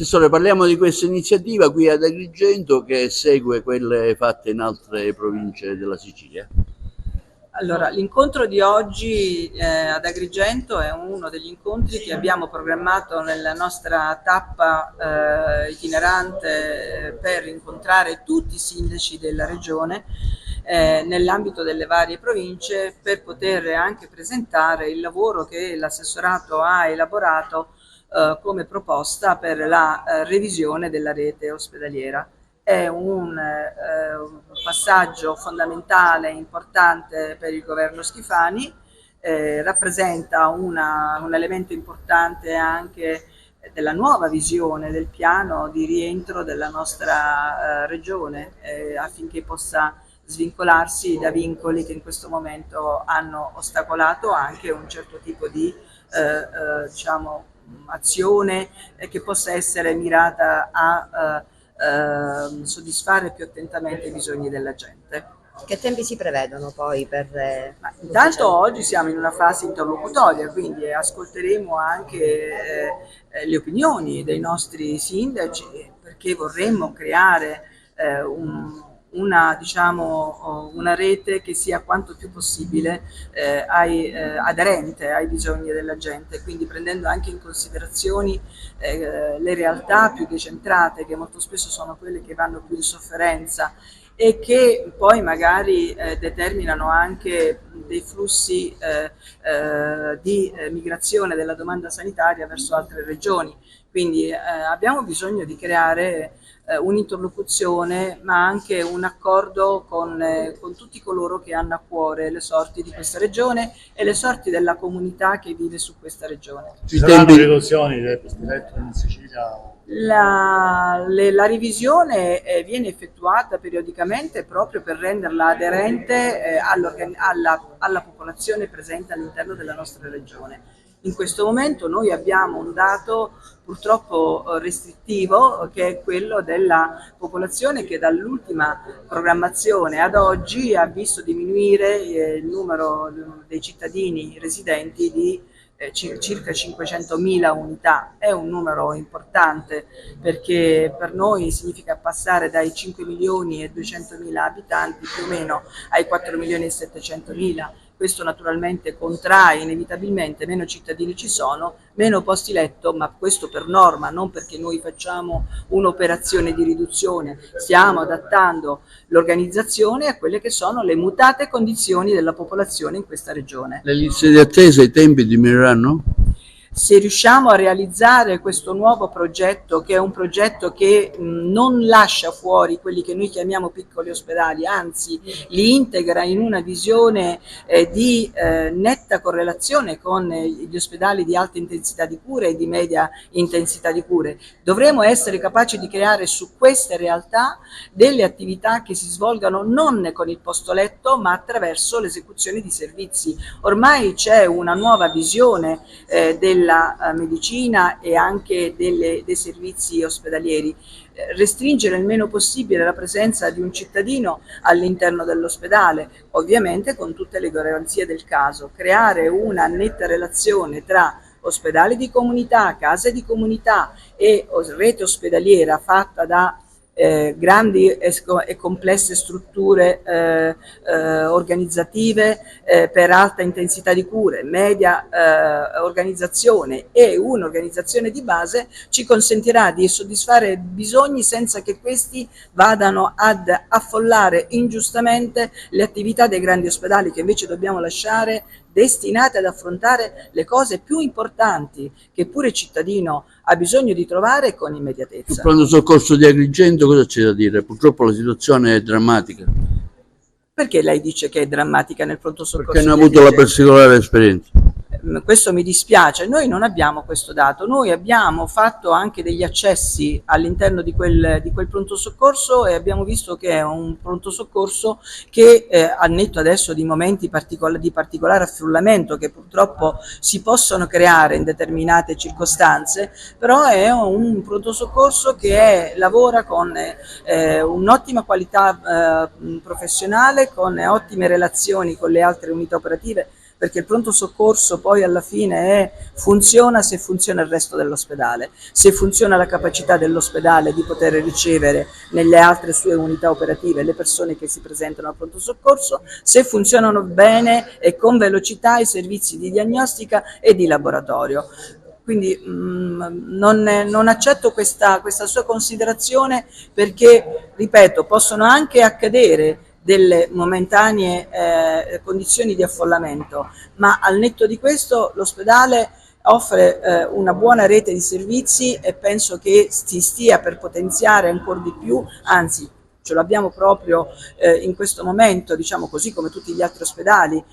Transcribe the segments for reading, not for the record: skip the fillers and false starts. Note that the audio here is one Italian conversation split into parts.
Assessore, parliamo di questa iniziativa qui ad Agrigento che segue quelle fatte in altre province della Sicilia. Allora, l'incontro di oggi ad Agrigento è uno degli incontri che abbiamo programmato nella nostra tappa itinerante per incontrare tutti i sindaci della regione nell'ambito delle varie province per poter anche presentare il lavoro che l'assessorato ha elaborato come proposta per la revisione della rete ospedaliera. È un passaggio fondamentale, importante per il governo Schifani, rappresenta un elemento importante anche della nuova visione del piano di rientro della nostra regione affinché possa svincolarsi da vincoli che in questo momento hanno ostacolato anche un certo tipo di diciamo, azione che possa essere mirata a soddisfare più attentamente i bisogni della gente. Che tempi si prevedono poi per... Intanto oggi siamo in una fase interlocutoria, quindi ascolteremo anche le opinioni dei nostri sindaci perché vorremmo creare una rete che sia quanto più possibile aderente ai bisogni della gente, quindi prendendo anche in considerazione le realtà più decentrate che molto spesso sono quelle che vanno più in sofferenza e che poi magari determinano anche dei flussi di migrazione della domanda sanitaria verso altre regioni. Quindi abbiamo bisogno di creare un'interlocuzione ma anche un accordo con tutti coloro che hanno a cuore le sorti di questa regione e le sorti della comunità che vive su questa regione. Ci saranno riduzioni del posti letto in Sicilia? La revisione viene effettuata periodicamente proprio per renderla aderente alla popolazione presente all'interno della nostra regione. In questo momento noi abbiamo un dato purtroppo restrittivo che è quello della popolazione che dall'ultima programmazione ad oggi ha visto diminuire il numero dei cittadini residenti di circa 500.000 unità. È un numero importante perché per noi significa passare dai 5.200.000 abitanti più o meno ai 4.700.000. Questo naturalmente contrae inevitabilmente, meno cittadini ci sono, meno posti letto, ma questo per norma, non perché noi facciamo un'operazione di riduzione, stiamo adattando l'organizzazione a quelle che sono le mutate condizioni della popolazione in questa regione. Le liste di attesa, i tempi diminuiranno? Se riusciamo a realizzare questo nuovo progetto, che è un progetto che non lascia fuori quelli che noi chiamiamo piccoli ospedali, anzi li integra in una visione di netta correlazione con gli ospedali di alta intensità di cure e di media intensità di cure, dovremo essere capaci di creare su queste realtà delle attività che si svolgano non con il posto letto ma attraverso l'esecuzione di servizi. Ormai c'è una nuova visione della medicina e anche dei servizi ospedalieri. Restringere il meno possibile la presenza di un cittadino all'interno dell'ospedale, ovviamente con tutte le garanzie del caso, creare una netta relazione tra ospedali di comunità, case di comunità e rete ospedaliera fatta da grandi e complesse strutture organizzative per alta intensità di cure, media organizzazione e un'organizzazione di base ci consentirà di soddisfare bisogni senza che questi vadano ad affollare ingiustamente le attività dei grandi ospedali che invece dobbiamo lasciare destinate ad affrontare le cose più importanti che pure il cittadino ha bisogno di trovare con immediatezza. Sul pronto soccorso di Agrigento cosa c'è da dire? Purtroppo la situazione è drammatica. Perché lei dice che è drammatica nel pronto soccorso? Perché ne ho avuto la particolare esperienza. Questo mi dispiace, noi non abbiamo questo dato, noi abbiamo fatto anche degli accessi all'interno di quel pronto soccorso e abbiamo visto che è un pronto soccorso che al netto adesso di momenti di particolare affollamento che purtroppo si possono creare in determinate circostanze, però è un pronto soccorso che lavora con un'ottima qualità professionale, con ottime relazioni con le altre unità operative. perché il pronto soccorso poi alla fine funziona se funziona il resto dell'ospedale, se funziona la capacità dell'ospedale di poter ricevere nelle altre sue unità operative le persone che si presentano al pronto soccorso, se funzionano bene e con velocità i servizi di diagnostica e di laboratorio. Quindi non accetto questa sua considerazione, perché, ripeto, possono anche accadere delle momentanee condizioni di affollamento, ma al netto di questo l'ospedale offre una buona rete di servizi e penso che si stia per potenziare ancora di più, anzi ce l'abbiamo proprio in questo momento, diciamo così come tutti gli altri ospedali,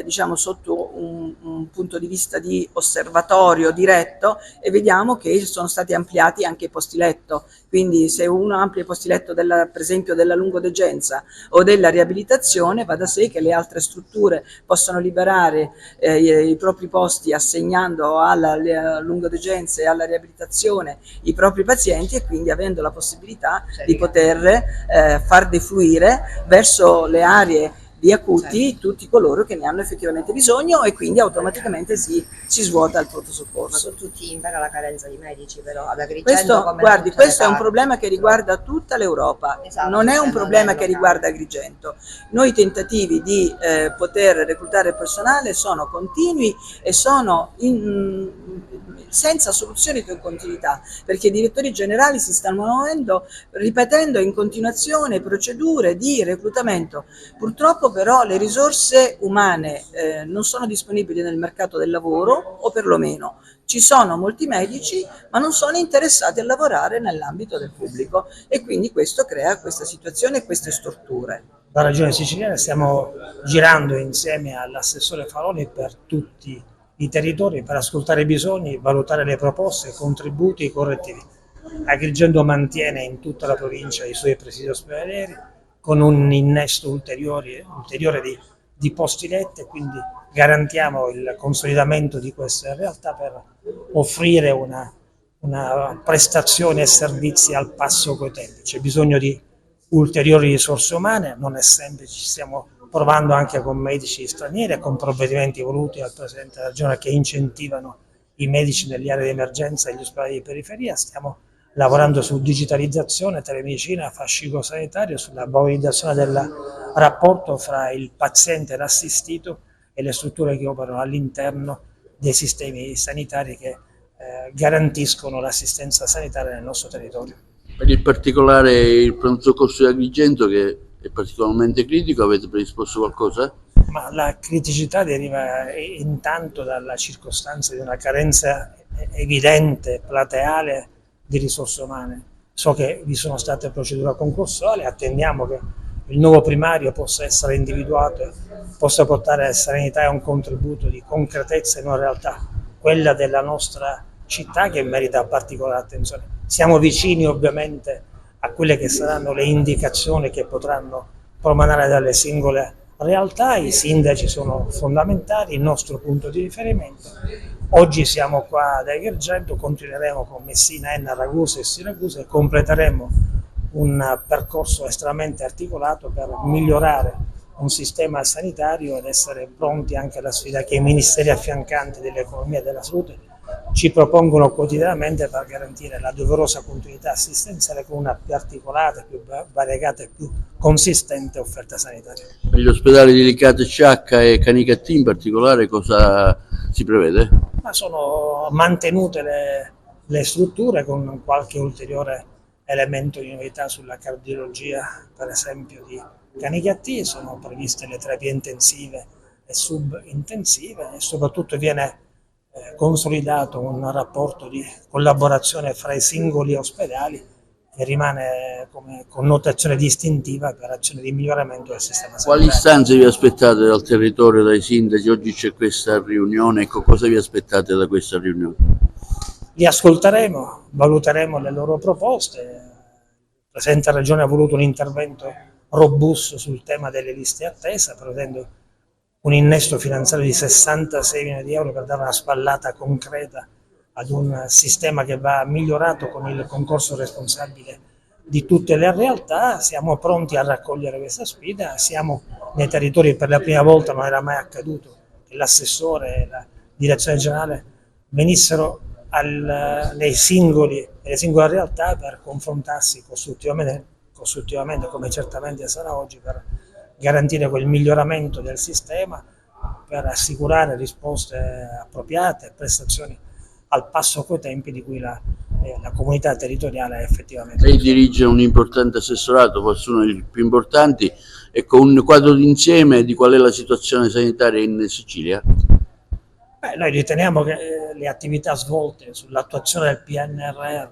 diciamo sotto un punto di vista di osservatorio diretto, e vediamo che sono stati ampliati anche i posti letto. Quindi se uno amplia i posti letto per esempio della lungodegenza o della riabilitazione, va da sé che le altre strutture possano liberare i propri posti assegnando alla lungodegenza e alla riabilitazione i propri pazienti, e quindi avendo la possibilità di poter far defluire verso le aree di acuti tutti coloro che ne hanno effettivamente bisogno, e quindi automaticamente si svuota il pronto Ma soccorso. sono tutti in vera la carenza di medici, però ad Agrigento come Guardi, in tutte le questo è un parti. problema che riguarda tutta l'Europa, Esatto, non è un non problema è che locale. riguarda Agrigento. Noi tentativi di poter reclutare personale sono continui e sono senza soluzioni di continuità, perché i direttori generali si stanno muovendo ripetendo in continuazione procedure di reclutamento. Purtroppo però le risorse umane non sono disponibili nel mercato del lavoro, o perlomeno ci sono molti medici ma non sono interessati a lavorare nell'ambito del pubblico, e quindi questo crea questa situazione e queste storture. La Regione Siciliana stiamo girando insieme all'assessore Faroni per tutti i territori per ascoltare i bisogni, valutare le proposte, i contributi, i correttivi. Agrigento mantiene in tutta la provincia i suoi presidi ospedalieri con un innesto ulteriore di posti letti, quindi garantiamo il consolidamento di queste realtà per offrire una prestazione e servizi al passo coi tempi. C'è bisogno di ulteriori risorse umane, non è semplice, ci stiamo provando anche con medici stranieri e con provvedimenti voluti dal Presidente della Regione che incentivano i medici nelle aree di emergenza e gli ospedali di periferia. Stiamo lavorando su digitalizzazione, telemedicina, fascicolo sanitario, sulla valorizzazione del rapporto fra il paziente e l'assistito e le strutture che operano all'interno dei sistemi sanitari che garantiscono l'assistenza sanitaria nel nostro territorio. Per il particolare il pronto soccorso di Agrigento, che è particolarmente critico, avete predisposto qualcosa? Ma la criticità deriva intanto dalla circostanza di una carenza evidente, plateale di risorse umane. So che vi sono state procedure concorsuali, attendiamo che il nuovo primario possa essere individuato e possa portare serenità e un contributo di concretezza in una realtà, quella della nostra città, che merita particolare attenzione. Siamo vicini ovviamente a quelle che saranno le indicazioni che potranno promanare dalle singole realtà. I sindaci sono fondamentali, il nostro punto di riferimento. Oggi siamo qua ad Agrigento, continueremo con Messina, Enna, Ragusa e Siracusa e completeremo un percorso estremamente articolato per migliorare un sistema sanitario ed essere pronti anche alla sfida che i ministeri affiancanti dell'economia e della salute ci propongono quotidianamente per garantire la doverosa continuità assistenziale con una più articolata, più variegata e più consistente offerta sanitaria. Per gli ospedali di Licata, Sciacca e Canicattì in particolare cosa si prevede? Ma sono mantenute le strutture con qualche ulteriore elemento di novità sulla cardiologia, per esempio di Canicattì. Sono previste le terapie intensive e subintensive, e soprattutto viene consolidato un rapporto di collaborazione fra i singoli ospedali che rimane come connotazione distintiva per azioni di miglioramento del sistema sanitario. Quali istanze vi aspettate dal territorio, dai sindaci? Oggi c'è questa riunione, ecco, cosa vi aspettate da questa riunione? Li ascolteremo, valuteremo le loro proposte. Il Presidente della Regione ha voluto un intervento robusto sul tema delle liste attesa, prevedendo un innesto finanziario di 66 milioni di euro per dare una spallata concreta ad un sistema che va migliorato con il concorso responsabile di tutte le realtà. Siamo pronti a raccogliere questa sfida, siamo nei territori, per la prima volta non era mai accaduto l'assessore e la direzione generale venissero nelle singole realtà per confrontarsi costruttivamente, come certamente sarà oggi, per garantire quel miglioramento del sistema, per assicurare risposte appropriate e prestazioni al passo coi tempi di cui la comunità territoriale ha effettivamente. Lei dirige un importante assessorato, forse uno dei più importanti, e con un quadro d'insieme di qual è la situazione sanitaria in Sicilia? Noi riteniamo che le attività svolte sull'attuazione del PNRR,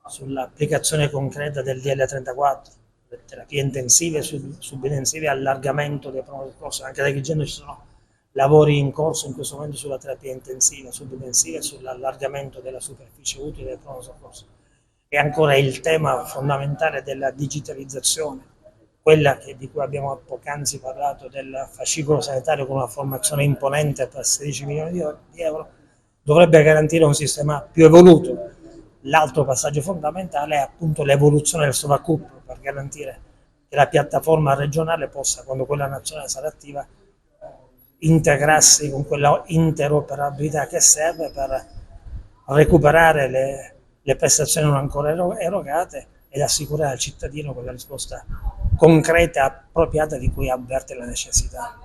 sull'applicazione concreta del DL34, le terapie intensive, subintensive, allargamento dei pronto soccorso, anche da Agrigento ci sono lavori in corso in questo momento sulla terapia intensiva, subintensiva e sull'allargamento della superficie utile del pronto soccorso. E ancora il tema fondamentale della digitalizzazione, quella di cui abbiamo poc'anzi parlato, del fascicolo sanitario con una formazione imponente per 16 milioni di euro, dovrebbe garantire un sistema più evoluto. L'altro passaggio fondamentale è appunto l'evoluzione del SOVACUP, per garantire che la piattaforma regionale possa, quando quella nazionale sarà attiva, integrarsi con quella interoperabilità che serve per recuperare le prestazioni non ancora erogate ed assicurare al cittadino quella risposta concreta e appropriata di cui avverte la necessità.